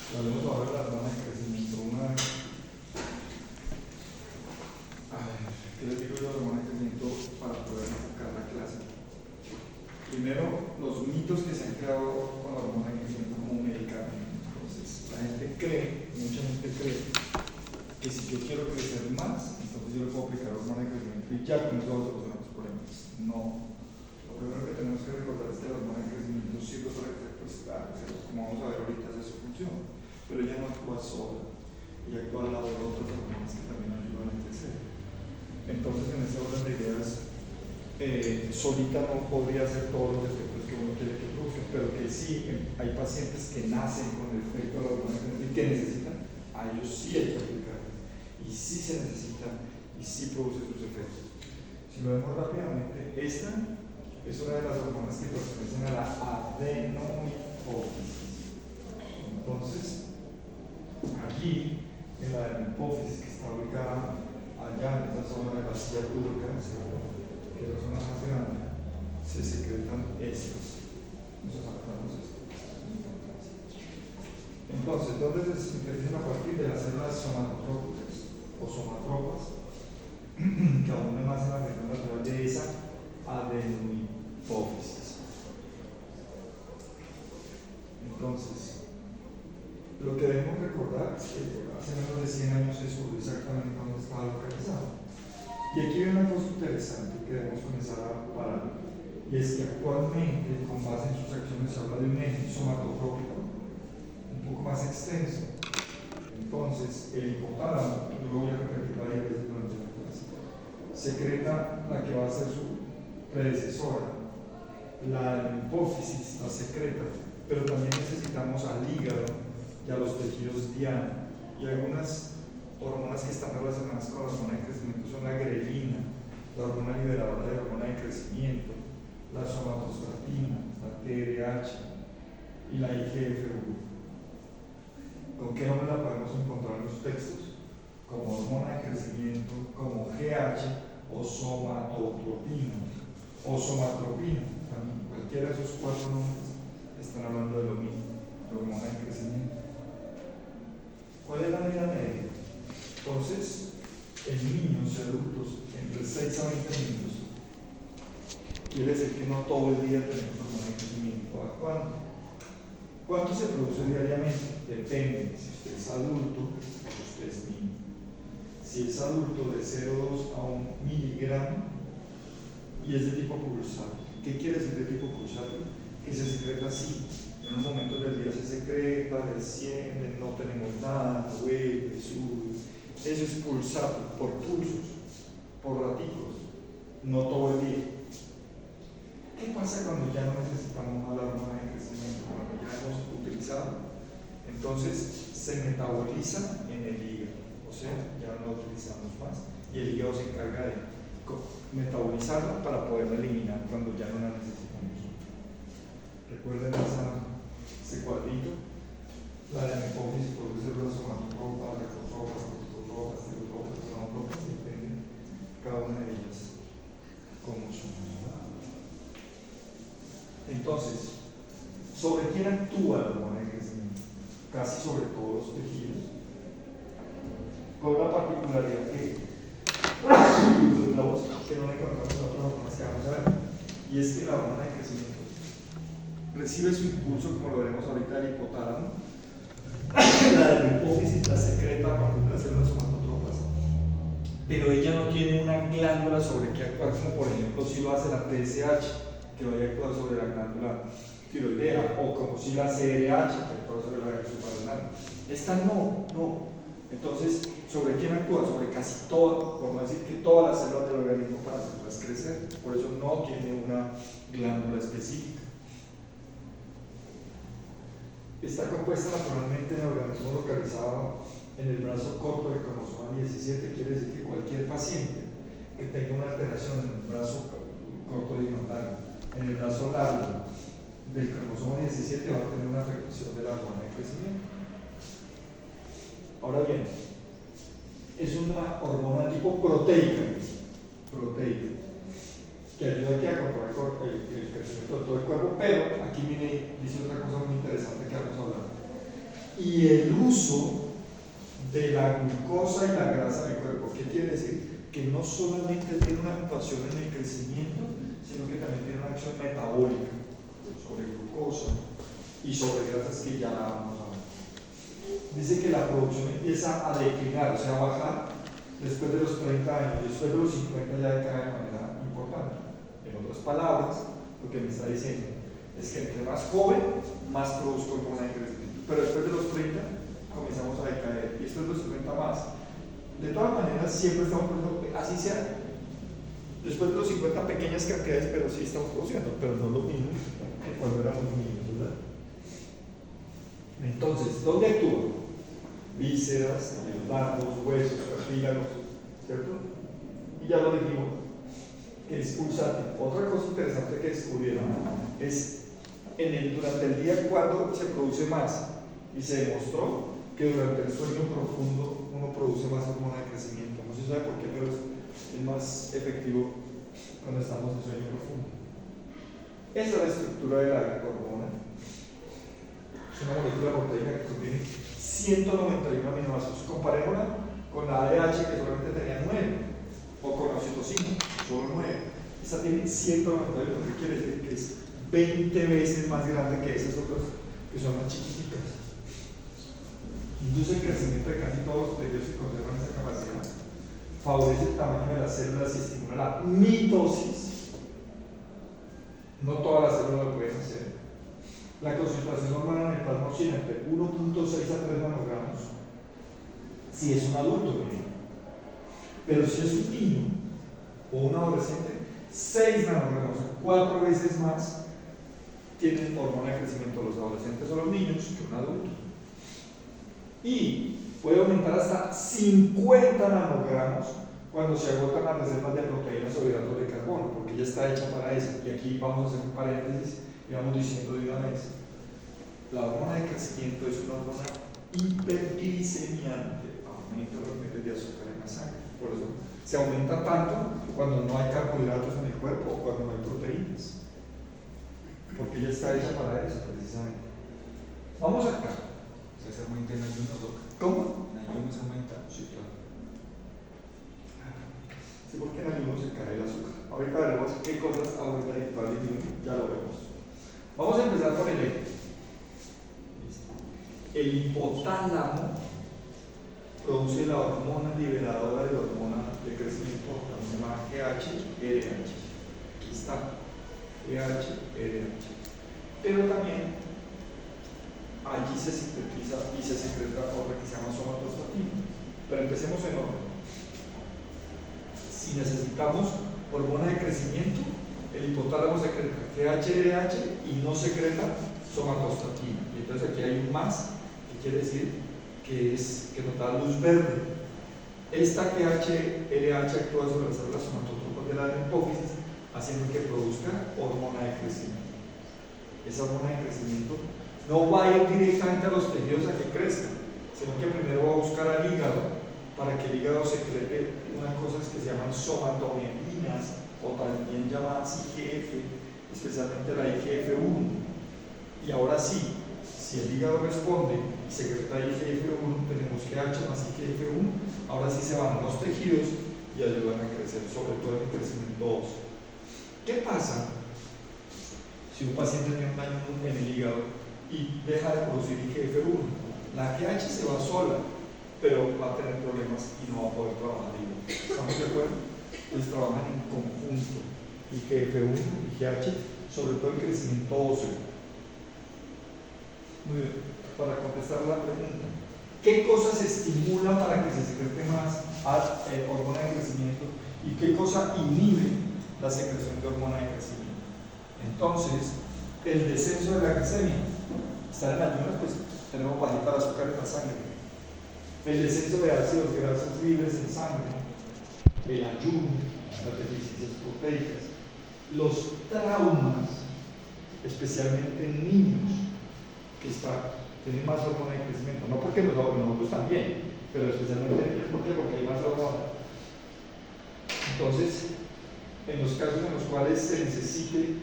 Hablemos ahora de la hormona de crecimiento. ¿Qué les digo yo de la hormona de crecimiento para poder enfocar la clase? Primero, los mitos que se han creado con la hormona de crecimiento como un medicamento. Entonces, la gente cree, mucha gente cree, que si yo quiero crecer más, entonces yo le puedo aplicar hormona de crecimiento y ya con eso voy a solucionar los problemas. No. Lo primero que tenemos que recordar es que la hormona de crecimiento sirve para que, pues, como vamos a ver ahorita, hace su función. Pero ella no actúa sola, ella actúa al lado de otras hormonas que también ayudan a crecer. Entonces, en ese orden de ideas, solita no podría hacer todos los efectos que uno quiere que produzca, pero que sí, hay pacientes que nacen con el efecto de la hormona y que necesitan, a ellos sí hay que aplicar, y sí se necesita, y sí produce sus efectos. Si lo vemos rápidamente, esta es una de las hormonas que pertenecen a la adenomipófisis. Entonces, allí, en la adenomipófisis, que está ubicada allá en esta zona de la silla turca, que es la zona más grande, se secretan estos. Entonces, ¿dónde se sintetizan? A partir de las células somatotrópicas o somatropas, que aún más en la región natural de esa adenomipófisis. Entonces, lo que debemos recordar es que hace menos de 100 años se descubrió exactamente dónde estaba localizado. Y aquí hay una cosa interesante que debemos comenzar a parar, y es que actualmente, con base en sus acciones, se habla de un eje somatotrópico un poco más extenso. Entonces, el hipotálamo, yo lo voy a repetir varias veces durante la clase, secreta la que va a ser su predecesora, la hipófisis, la secreta, pero también necesitamos al hígado y a los tejidos diana, y algunas hormonas que están relacionadas con la hormona de crecimiento son la grelina, la hormona liberadora de hormona de crecimiento, la somatostatina, la TRH y la IGF-1. ¿Con qué nombre la podemos encontrar en los textos? Como hormona de crecimiento, como GH o somatotropina o somatropina. Cualquiera de esos cuatro nombres están hablando de lo mismo, de hormona de crecimiento. ¿Cuál es la medida media? Entonces, en niños y adultos, entre 6 a 20 minutos, quiere decir que no todo el día tenemos hormona de crecimiento. ¿A cuánto? ¿Cuánto se produce diariamente? Depende si usted es adulto o si usted es niño. Si es adulto, de 0,2 a 1 miligramo y es de tipo pulsátil. ¿Qué quiere decir de tipo pulsátil? Que se secreta así. En unos momentos del día se secreta, desciende, no tenemos nada, vuelve, sube. Eso es pulsátil, por pulsos, por raticos, no todo el día. ¿Qué pasa cuando ya no necesitamos la hormona de crecimiento? Cuando ya hemos utilizado, entonces se metaboliza en el hígado, o sea, ya no la utilizamos más y el hígado se encarga de metabolizarla para poderla eliminar cuando ya no la necesitamos. Recuerden ese cuadrito, la de hipófisis produce células somatotropas, recotropas, corticotropas, tirotropas, sonotropas, y depende cada una de ellas cómo son. Entonces, ¿sobre quién actúa la hormona de crecimiento? Casi sobre todos los tejidos, con una particularidad que no la encontramos en otras hormonas que vamos a ver, y es que la hormona de crecimiento recibe su impulso, como lo veremos ahorita, del hipotálamo. La de la hipófisis la secreta a partir de las células somatotropas, pero ella no tiene una glándula sobre que actuar, como por ejemplo si lo hace la TSH, que vaya a actuar sobre la glándula tiroidea, o como si la CRH, que actúa sobre la glándula suprarrenal. Esta no. Entonces, ¿sobre quién actúa? Sobre casi todo, por no decir que todas las células del organismo para hacerlas crecer. Por eso no tiene una glándula específica. Está compuesta naturalmente en el organismo localizado en el brazo corto del cromosoma 17, quiere decir que cualquier paciente que tenga una alteración en el brazo corto horizontal, en el brazo largo del cromosoma 17 va a tener una afectación de la hormona de crecimiento. Ahora bien, es una hormona tipo proteica, que ayuda aquí a controlar el crecimiento de todo el cuerpo, pero aquí viene, dice otra cosa muy interesante que vamos a hablar. y el uso de la glucosa y la grasa del cuerpo. ¿Qué quiere decir? Que no solamente tiene una actuación en el crecimiento, sino que también tiene una acción metabólica sobre glucosa y sobre grasas que ya vamos a ver. Dice que la producción empieza a declinar, o sea, a bajar después de los 30 años, después de los 50 ya decae de manera importante. En otras palabras, lo que me está diciendo es que entre más joven, más produzco hormona de crecimiento. Pero después de los 30 comenzamos a decaer y después de los 50 más. De todas maneras, siempre estamos produciendo, así sea, después de los 50 pequeñas cantidades, pero sí estamos produciendo, pero no lo mismo que cuando éramos niños, ¿verdad? Entonces, ¿dónde actúa? Vísceras, miodardos, huesos, cartílagos, ¿cierto? Y ya lo dijimos, que es pulsátil. Otra cosa interesante que descubrieron es durante el día cuando se produce más, y se demostró que durante el sueño profundo uno produce más hormona de crecimiento. No se sabe por qué, pero es más efectivo cuando estamos en sueño profundo. Esa es la estructura de la hormona. Es una molécula proteica que contiene 191 aminoácidos. Comparémosla con la ADH, que solamente tenía 9, o con la oxitocina, solo 9. Esta tiene 191, lo que quiere decir que es 20 veces más grande que esas otras, que son más chiquiticas. Induce el crecimiento de casi todos los tejidos que conservan esa capacidad. Favorece el tamaño de las células y estimula la mitosis. No todas las células lo pueden hacer. La concentración normal en el plasma oscila entre 1.6 a 3 nanogramos si es un adulto, pero si es un niño o un adolescente, 6 nanogramos, 4 veces más tienen hormona de crecimiento los adolescentes o los niños que un adulto. Y puede aumentar hasta 50 nanogramos cuando se agotan las reservas de proteínas o hidratos de carbono, porque ya está hecha para eso. Y aquí vamos a hacer un paréntesis y vamos diciendo de una vez: la hormona de crecimiento es una hormona hiperglicemiante, aumenta los niveles de azúcar en la sangre. Por eso se aumenta tanto cuando no hay carbohidratos en el cuerpo o cuando no hay proteínas, porque ya está hecha para eso precisamente. Vamos acá. Se aumenta en ayuno, Doc. ¿Cómo? En ayuno se aumenta. Sí, claro. Sí, porque en ayuno se cae el azúcar. Ahorita veremos qué cosas aumenta y cuál disminuye, ya lo vemos. Vamos a empezar por el eje. El hipotálamo produce la hormona liberadora de la hormona de crecimiento, la se llama GH-RH. Aquí está, GH-RH. Pero también allí se sintetiza y se secreta otra que se llama somatostatina. Pero empecemos en orden. Si necesitamos hormona de crecimiento, el hipotálamo secreta GH-RH y no secreta somatostatina. Y entonces aquí hay un más, que quiere decir que nos da luz verde. Esta GH-RH actúa sobre las células somatotropas de la hipófisis, haciendo que produzca hormona de crecimiento. Esa hormona de crecimiento no va a ir directamente a los tejidos a que crezcan, sino que primero va a buscar al hígado para que el hígado secrete unas cosas que se llaman somatomielinas o también llamadas IGF, especialmente la IGF-1. Y ahora sí, si el hígado responde y secreta IGF-1, tenemos GH más IGF-1, ahora sí se van a los tejidos y ayudan a crecer, sobre todo en el crecimiento óseo. ¿Qué pasa si un paciente tiene un daño en el hígado y deja de producir IGF-1? La GH se va sola, pero va a tener problemas y no va a poder trabajar bien. ¿Estamos de acuerdo? Entonces trabajan en conjunto, IGF-1 y GH, sobre todo el crecimiento óseo. Muy bien, para contestar la pregunta, ¿qué cosas estimulan para que se secrete más hormona de crecimiento y qué cosa inhibe la secreción de hormona de crecimiento? Entonces, el descenso de la glicemia. Estar en ayunas, pues tenemos bajita de azúcar en la sangre. El descenso de ácidos grasos libres en sangre, el ayuno, las deficiencias proteicas, los traumas, especialmente en niños que tienen más hormona de crecimiento, no porque nosotros también, pero especialmente en ellos, porque hay más hormona. Entonces, en los casos en los cuales se necesite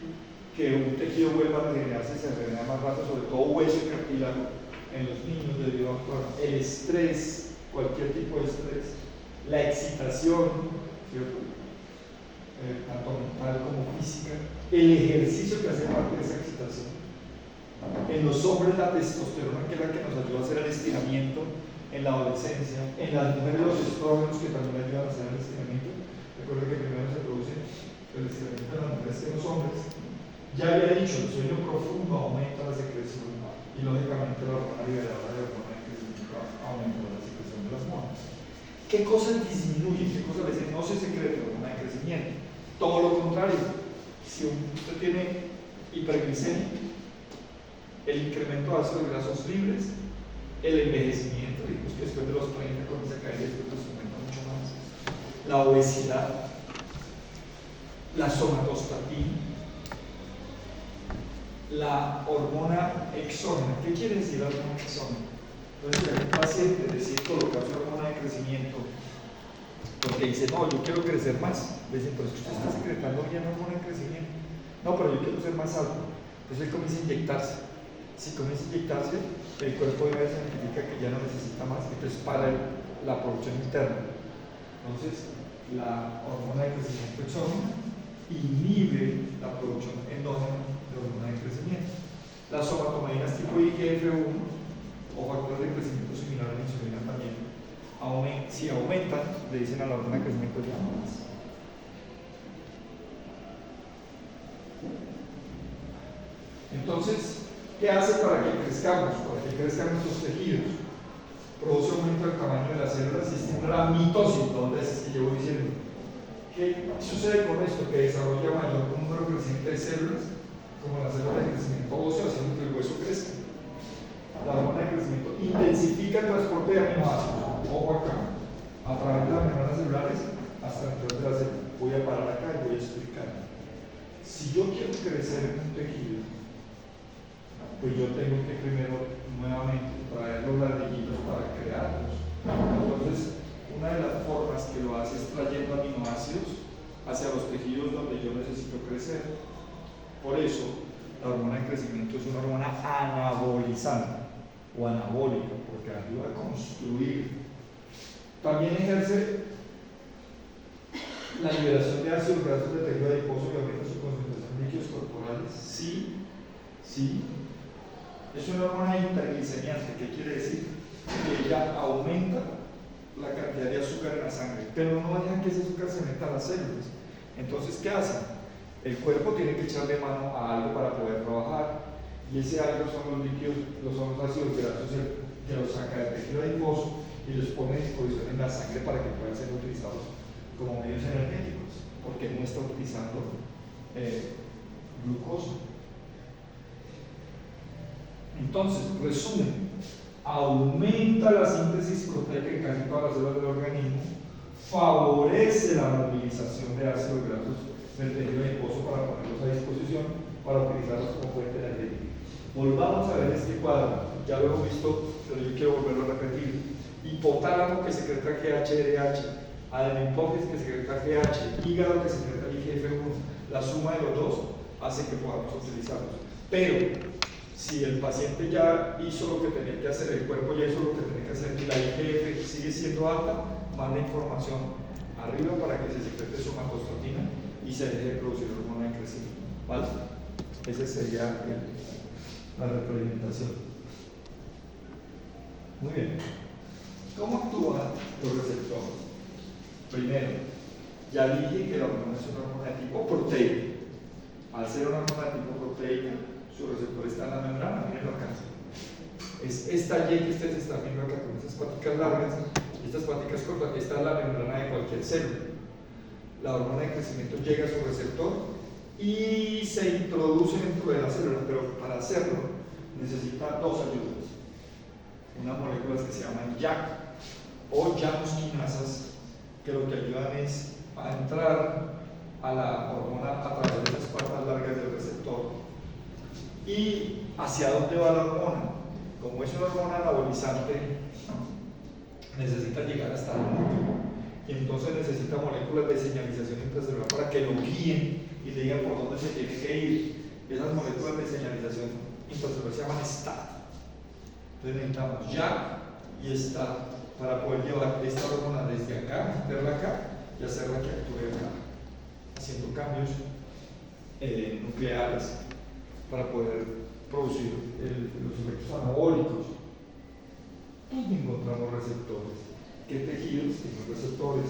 que un tejido vuelva a regenerarse, se regenera más rápido, sobre todo hueso y cartílago en los niños de el estrés, cualquier tipo de estrés, la excitación, ¿cierto? Tanto mental como física, el ejercicio que hace parte de esa excitación. En los hombres la testosterona, que es la que nos ayuda a hacer el estiramiento en la adolescencia, en las mujeres los estrógenos, que también ayudan a hacer el estiramiento. Recuerda que primero se produce el estiramiento en las mujeres que en los hombres. Ya había dicho, el sueño profundo aumenta la secreción y lógicamente la hormona liberadora de hormona de crecimiento aumenta la secreción de las hormonas. ¿Qué cosas disminuyen? ¿Qué cosas le dicen? No se secreta la hormona de crecimiento. Todo lo contrario. Si usted tiene hiperglicemia, el incremento de ácidos grasos libres, el envejecimiento, digamos que después de los 30 comienza a caer, después de los 50 mucho más, la obesidad, la somatostatina, la hormona exógena. ¿Qué quiere decir la hormona exógena? Entonces, si un paciente decide colocar su hormona de crecimiento porque dice, no, yo quiero crecer más, le dicen, pero es que usted está secretando bien hormona de crecimiento. No, pero yo quiero ser más alto. Entonces él comienza a inyectarse. Si comienza a inyectarse, el cuerpo de se identifica que ya no necesita más, entonces para la producción interna. Entonces, la hormona de crecimiento exógena inhibe la producción endógena de hormona de crecimiento. Las somatomedinas tipo IGF-1 o factores de crecimiento similar a la insulina también, si aumentan, le dicen a la hormona de crecimiento ya no más. Entonces, ¿qué hace para que crezcamos? Para que crezcan nuestros tejidos. Produce aumento del tamaño de las células y estimula la mitosis, donde es que llevo diciendo. ¿Qué sucede con esto? Que desarrolla mayor número creciente de células, como las células de crecimiento óseo, haciendo que el hueso crezca. La hormona de crecimiento intensifica el transporte de aminoácidos, ojo acá, a través de las membranas celulares hasta el interior de la célula. Voy a parar acá y voy a explicar. Si yo quiero crecer en un tejido, pues yo tengo que primero nuevamente traer los ladrillitos para crearlos. Entonces, una de las formas que lo hace es trayendo aminoácidos hacia los tejidos donde yo necesito crecer. Por eso, la hormona de crecimiento es una hormona anabolizante o anabólica, porque ayuda a construir. También ejerce la liberación de ácidos grasos de tejido adiposo y aumenta su concentración en líquidos corporales. Sí. Es una hormona hiperglicemiante. ¿Qué quiere decir? Que ella aumenta la cantidad de azúcar en la sangre, pero no deja que ese azúcar se meta a las células. Entonces, ¿qué hace? El cuerpo tiene que echarle mano a algo para poder trabajar, y ese algo son los líquidos, son los ácidos grasos que los saca del tejido adiposo y los pone a disposición en la sangre para que puedan ser utilizados como medios energéticos, porque no está utilizando glucosa. Entonces, resumen, aumenta la síntesis proteica en casi todas las células del organismo, favorece la movilización de ácidos grasos del tejido adiposo para ponerlos a disposición, para utilizarlos como fuente energética. Volvamos a ver este cuadro, ya lo hemos visto, pero yo quiero volverlo a repetir. Hipotálamo que secreta GHRH, adenohipófisis que secreta GH, hígado que secreta IGF-1, la suma de los dos hace que podamos utilizarlos. Pero si el paciente ya hizo lo que tenía que hacer, el cuerpo ya hizo lo que tenía que hacer y la IGF sigue siendo alta, manda información arriba para que se secrete somatostatina y se deje de producir hormona de crecimiento. ¿Vale? Esa sería la retroalimentación. Muy bien. ¿Cómo actúan los receptores? Primero, ya dije que la hormona es una hormona de tipo proteica. Al ser una hormona de tipo proteica, su receptor está en la membrana, mirenlo acá. Es esta Y que ustedes están viendo acá con estas paticas largas y estas paticas cortas, esta es la membrana de cualquier célula. La hormona de crecimiento llega a su receptor y se introduce dentro de la célula, pero para hacerlo necesita dos ayudas. Unas moléculas que se llaman JAK o Janus-quinasas, que lo que ayudan es a entrar a la hormona a través de esas patas largas del receptor. ¿Y hacia dónde va la hormona? Como es una hormona anabolizante, necesita llegar hasta el núcleo. Y entonces necesita moléculas de señalización intracelular para que lo guíen y le digan por dónde se tiene que ir. Esas moléculas de señalización intracelular se llaman STAT. Entonces necesitamos JAK y está para poder llevar esta hormona desde acá, meterla acá y hacerla que actúe acá, haciendo cambios nucleares para poder producir los efectos anabólicos. ¿Dónde encontramos receptores? ¿Qué tejidos tienen receptores?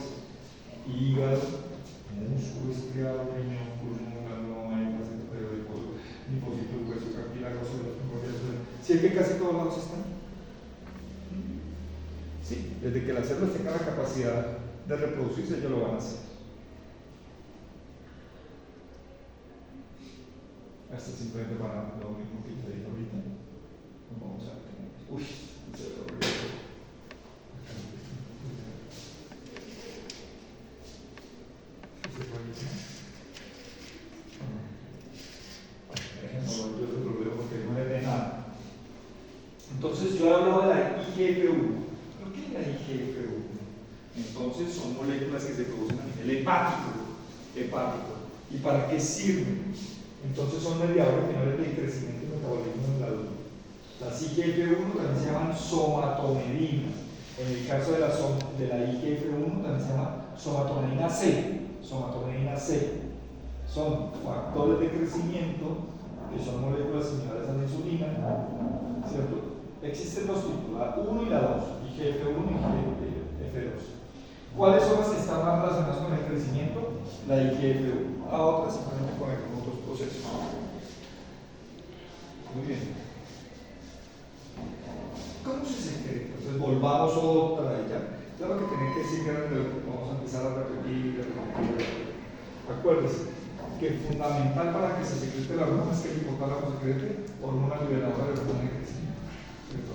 Hígado, músculo estriado, riñón, pulmón, glanoma, linfocito periódico, linfocito, hueso, cartílago, células primordiales. ¿Sí es que casi todos lados están? Sí, desde que las células tengan la capacidad de reproducirse, ellos lo van a hacer. Hasta simplemente para lo mismo que te dije ahorita. Vamos a tener. Uy, se ve horrible. Entonces yo he hablado de la IGF-1. ¿Pero qué es la IGF-1? Entonces son moléculas que se producen a nivel hepático. ¿Y para qué sirven? Entonces son mediadores finales del crecimiento y metabolismo en el adulto. Las IGF-1 también se llaman somatomedinas. En el caso de la IGF-1 también se llama somatomedina C. Somatomedina C. Son factores de crecimiento que son moléculas similares a la insulina, ¿cierto? Existen dos tipos, la 1 y la 2, IGF-1 y IGF-2. ¿Cuáles son las que están más relacionadas con el crecimiento? La IGF-1. A otras simplemente con otros procesos. Muy bien. ¿Cómo se secreta? Entonces volvamos otra vez ya. Claro que tienen que decir que vamos a empezar a repetir. Acuérdense que es fundamental para que se secrete la hormona es que el hipotálamo secrete hormona liberadora de hormona de crecimiento. ¿Cierto?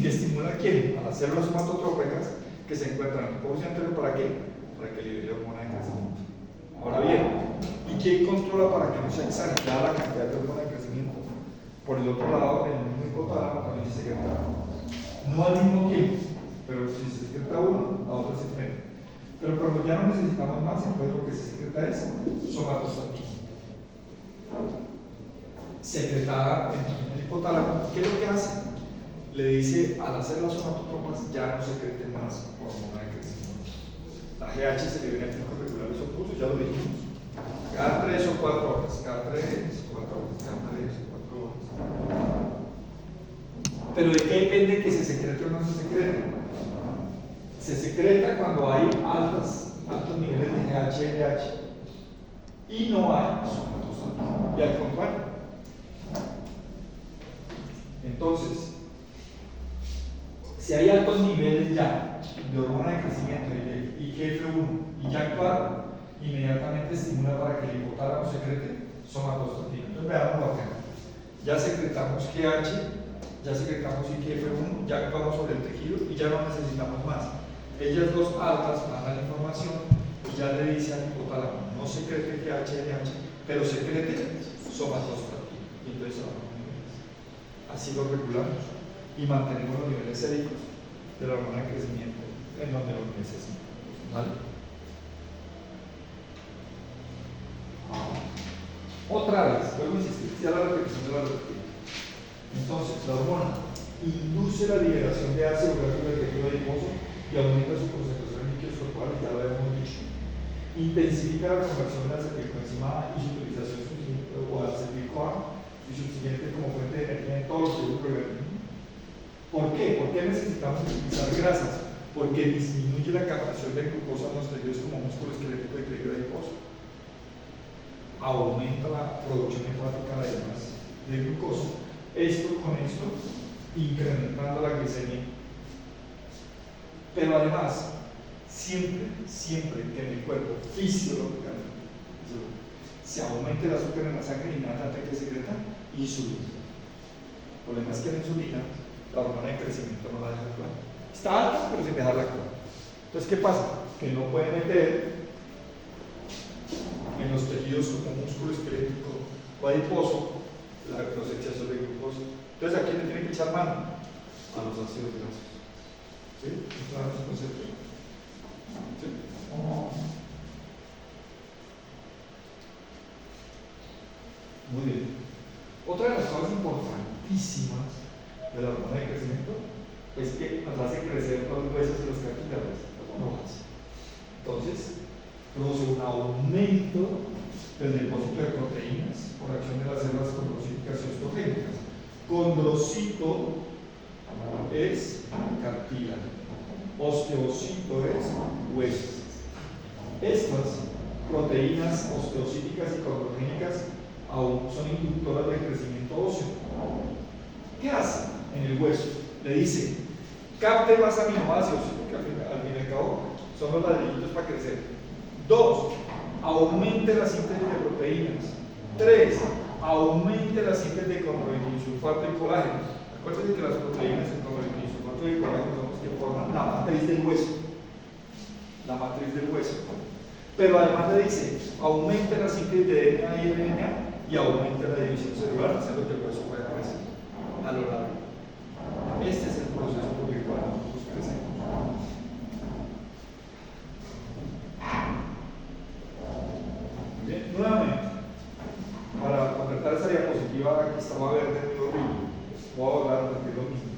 ¿Que estimula a quién? A las células somatotróficas que se encuentran en el hipófisis anterior. ¿Para qué? Para que libere hormona de crecimiento. Ahora bien, ¿y quién controla para que no sea exagerada la cantidad de hormona de crecimiento? Por el otro lado, en el mismo hipotálamo también se secreta. No al mismo tiempo, pero si se secreta uno, la otra se frena. Pero cuando ya no necesitamos más, entonces lo que se secreta es somatostatina. Secretada en el hipotálamo, ¿qué es lo que hace? Le dice a las células somatotróficas ya no secreten más hormona de crecimiento. La GH se libera en tiempos regulares o pulsos, ya lo dijimos. Cada 3 o 4 horas, cada 3 o 4 horas, cada 3 o 4 horas. Pero ¿de qué depende que se secrete o no se secrete? Se secreta cuando hay altos niveles de GH y LH y no hay somatostatina. Y al contrario. Entonces, si hay altos niveles ya de hormona de crecimiento y de IGF-1 y ya actuaron, inmediatamente estimula para que el hipotálamo secrete somatostatina. Entonces veámoslo acá. Ya secretamos GH, ya secretamos IGF-1, ya actuamos sobre el tejido y ya no necesitamos más. Ellas dos altas mandan información y ya le dice al hipotálamo, no secrete GH, LH, pero secrete somatostatina. Y entonces así lo regulamos y mantenemos los niveles séricos de la hormona de crecimiento en donde los necesitamos. ¿Vale? Otra vez, vuelvo a insistir, ya la repetición de la repetición. Entonces, la hormona induce la liberación de ácido gráfico del tejido adiposo y aumenta su concentración en líquidos corporales, ya lo habíamos dicho. Intensifica la conversión de acetilcoenzima A y su utilización o acetil-CoA y su siguiente como fuente de energía en todos los tejidos del organismo. ¿Por qué? ¿Por qué necesitamos utilizar grasas? Porque disminuye la captación de glucosa en los tejidos como músculo esquelético y tejido adiposo. Aumenta la producción hepática además de glucosa. Esto con esto incrementando la glicemia. Pero además, siempre que en el cuerpo fisiológicamente se aumente el azúcar en la sangre, inmediatamente que secreta insulina. El problema es que la insulina, la hormona de crecimiento, no la deja actuar. Está alta, pero sin dejarla actuar. Entonces, ¿qué pasa? Que no puede meter en los tejidos como músculo esquelético o adiposo los excesos de glucosa. Entonces, ¿a quién le tiene que echar mano? A los ácidos grasos. ¿Sí? ¿Claro ese concepto? ¿Sí? Muy bien. Otra de las cosas importantísimas de la hormona de crecimiento es que produce un aumento del depósito de proteínas por acción de las células condrocíticas y osteogénicas. Condrocito es cartílago, osteocito es hueso. Estas proteínas osteocíticas y condrogénicas aún son inductoras del crecimiento óseo. ¿Qué hace en el hueso? Le dice, capte más aminoácidos, porque al fin y al cabo son los ladrillitos para crecer. 2. Aumente la síntesis de proteínas. 3. Aumente la síntesis de condroitinsulfato y colágeno. Acuérdense que las proteínas, el condroitinsulfato y el colágeno son los que forman la matriz del hueso. La matriz del hueso. Pero además le dice, aumente la síntesis de DNA y RNA y aumente la división celular, haciendo que el hueso pueda crecer a lo largo. Este es el proceso por el cual nosotros crecemos. Bien, nuevamente, para completar esa diapositiva que estaba verde muy horrible, voy a volver a repetir lo mismo.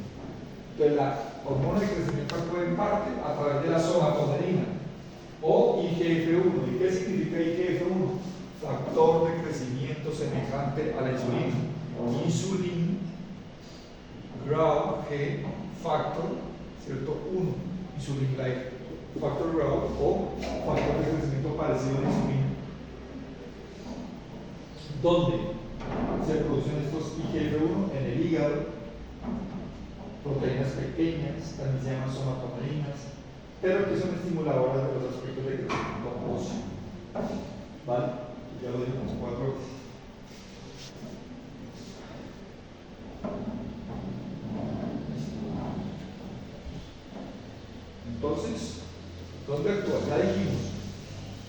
Entonces, la hormona de crecimiento actúa en parte a través de la somatostatina o IGF-1. ¿Y qué significa IGF-1? Factor de crecimiento semejante a la insulina. Insulin, growth, G, factor, ¿cierto? 1. Insulin like factor growth o factor de crecimiento parecido a la insulina. ¿Dónde se producen estos IGF-1? En el hígado, proteínas pequeñas, también se llaman somatostatina, pero que son estimuladoras de los aspectos de crecimiento óseo. ¿Vale? Ya lo dijimos 4 veces. Entonces, ¿dónde actúa? Ya dijimos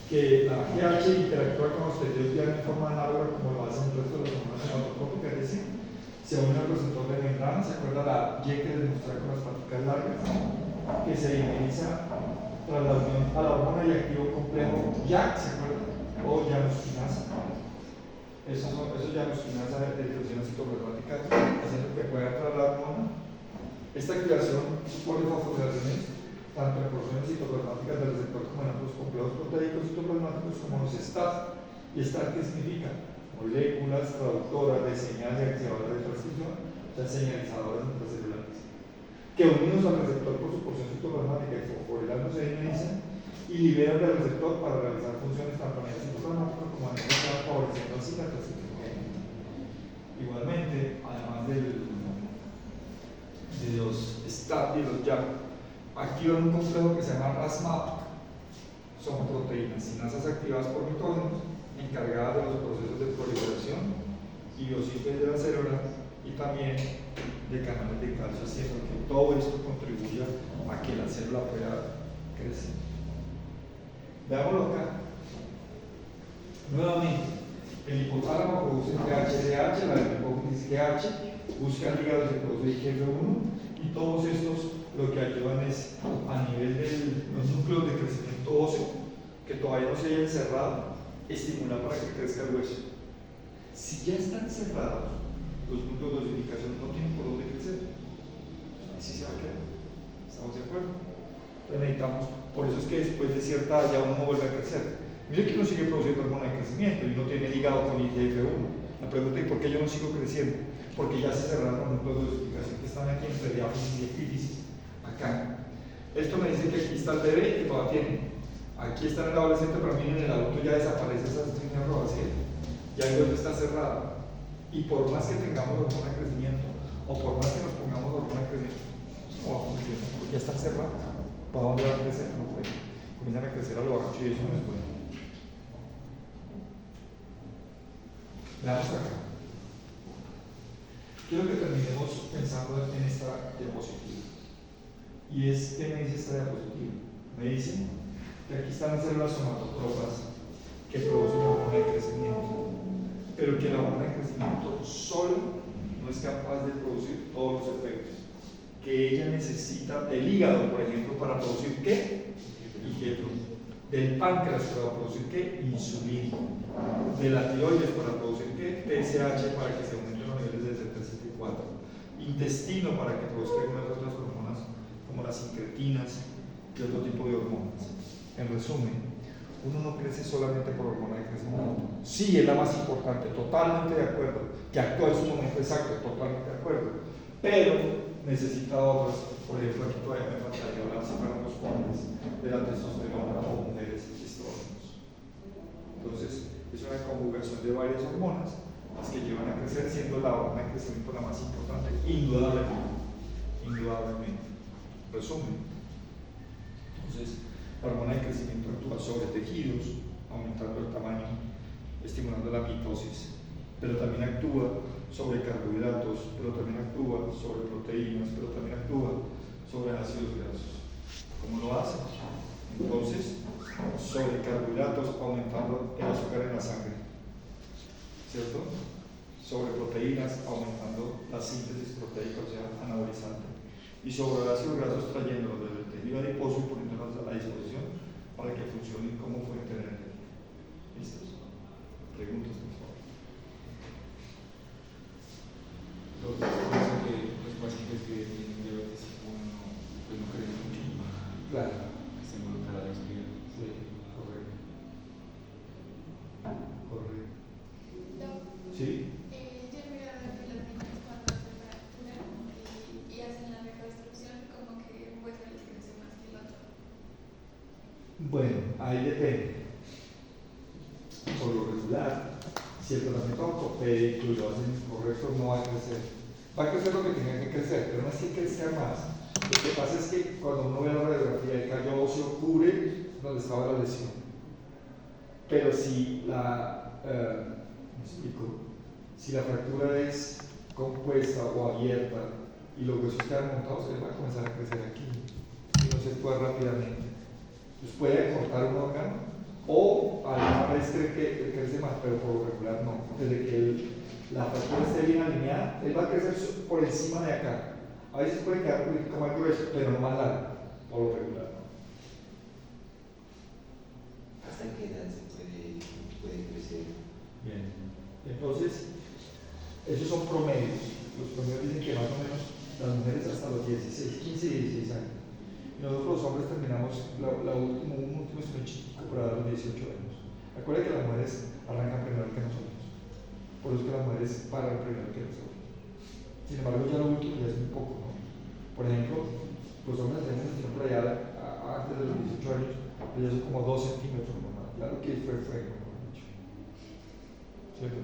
que la GH interactúa con los tejidos de forma análoga como lo hacen el resto de las hormonas hematotrópicas, es decir, se une al receptor de membrana. ¿Se acuerda la Y que les mostré con las paticas largas? Que se dinamiza tras la unión a la hormona y activa un complejo YAC, ¿se acuerdan? O llanosquinasa. Esos llanosquinasa de expresión citoplasmática haciendo que pueda entrar la hormona. Esta activación supone fosforilaciones tanto en porciones citoplasmáticas del receptor como en otros complejos proteicos citoplasmáticos como los STAT. ¿Y STAT qué significa? Moléculas traductoras de señal y activadoras de transcripción, o sea, señalizadoras intracelulares, que unidos al receptor por su porción citoplasmática y fosforilados se dinamizan y liberan del receptor para realizar funciones tanto a nivel citoplasmático como a nivel celular, favoreciendo así la transcripción génica. Igualmente, además de los STAT y los YAP, activan un complejo que se llama RAS-MAP. Son proteínas sinasas activadas por mitógenos encargadas de los procesos de proliferación y biosíntesis de la célula y también de canales de calcio, haciendo que todo esto contribuya a que la célula pueda crecer. Veámoslo acá. Nuevamente, el hipotálamo produce GHDH, la hipófisis GH, busca el hígado y se produce IGF-1, y todos estos lo que ayudan es a nivel de los núcleos de crecimiento óseo que todavía no se hayan cerrado, estimular para que crezca el hueso. Si ya están cerrados, los núcleos de osificación no tienen por dónde crecer. Así se va a quedar. ¿Estamos de acuerdo? Entonces necesitamos, por eso es que después de cierta edad ya uno no vuelve a crecer. Mire que uno sigue produciendo hormona de crecimiento y no tiene hígado con IGF-1. La pregunta es ¿por qué yo no sigo creciendo? Porque ya se cerraron los núcleos de osificación que están aquí entre diáfisis y epífisis. Acá. Esto me dice que aquí está el bebé que todavía tiene. Aquí está el adolescente, pero miren, en el adulto ya desaparece esa líneas rojas, ¿sí? Ya el hueso está cerrado. Y por más que tengamos hormona de crecimiento, o por más que nos pongamos hormona de crecimiento, no va a funcionar, porque ya están cerrados. ¿Para dónde va a crecer? No puede. Comienzan a crecer a lo bajo y eso no es bueno. Veamos acá. Quiero que terminemos pensando en esta diapositiva. Y es, ¿qué me dice esta diapositiva? Me dice que aquí están las células somatotropas que producen hormona de crecimiento, pero que la hormona de crecimiento solo no es capaz de producir todos los efectos que ella necesita del hígado, por ejemplo, para producir ¿qué? IGF-1. Del páncreas para producir ¿qué? Insulina. De la tiroides para producir ¿qué? TSH para que se aumenten los niveles de ZCT4. Intestino para que produzca algunas otras hormonas como las incretinas y otro tipo de hormonas. En resumen, uno no crece solamente por hormona de crecimiento. Sí, es la más importante, totalmente de acuerdo. Que actúa en su momento exacto, totalmente de acuerdo. Pero necesita otras. Por ejemplo, aquí todavía me faltaría hablar si para los hombres de la testosterona o mujeres estrógenos. Entonces, es una conjugación de varias hormonas las que llevan a crecer, siendo la hormona de crecimiento la más importante, indudablemente. Indudablemente. Resumen. Entonces, la hormona de crecimiento actúa sobre tejidos, aumentando el tamaño, estimulando la mitosis, pero también actúa sobre carbohidratos, pero también actúa sobre proteínas, pero también actúa sobre ácidos grasos. ¿Cómo lo hace? Entonces, sobre carbohidratos, aumentando el azúcar en la sangre, ¿cierto? Sobre proteínas, aumentando la síntesis proteica, o sea, anabolizante. Y sobre ácidos grasos, trayéndolos desde el tejido adiposo y poniéndolos a la disposición para que funcionen como fuente de energía. ¿Listos? Preguntas, por favor. Entonces, por eso que los pacientes que tienen diabetes tipo 1 pues no crecen mucho. Claro. Está involucrada la insulina. Sí, correcto. Correcto. ¿Sí? Yo he mirado que los niños cuando se fracturan y hacen la reconstrucción, como que un hueso les crece más que el otro. Bueno, ahí depende. Por lo regular, si el tratamiento ortopédico y lo hacen correcto, no va a crecer. Va a crecer lo que tenga que crecer, pero no es que crezca más. Lo que pasa es que cuando uno ve la radiografía, el callo óseo cubre donde estaba la lesión. Pero si me explico, si la fractura es compuesta o abierta y los huesos quedan montados, él va a comenzar a crecer aquí y no se actúa rápidamente. Entonces puede cortar un órgano o alguna vez cree que crece más, pero por lo regular no. Desde que la fractura esté bien alineada, él va a crecer por encima de acá. A veces puede quedar un poquito más grueso, pero no más largo, por lo regular. ¿Hasta qué edad se puede crecer? Bien. Entonces, esos son promedios. Los promedios dicen que más o menos las mujeres hasta los 16, 15 y 16 años. Y nosotros los hombres terminamos un último estudio chiquito por a los 18 años. Acuérdense que las mujeres arrancan primero que nosotros. Por eso es que las mujeres paran primero que nosotros. Sin embargo, ya lo último ya es muy poco, ¿no? Por ejemplo, los hombres hacemos un estudio por allá antes de los 18 años, pero ya son como 2 centímetros nomás. Claro que fue, mejor dicho. ¿Cierto?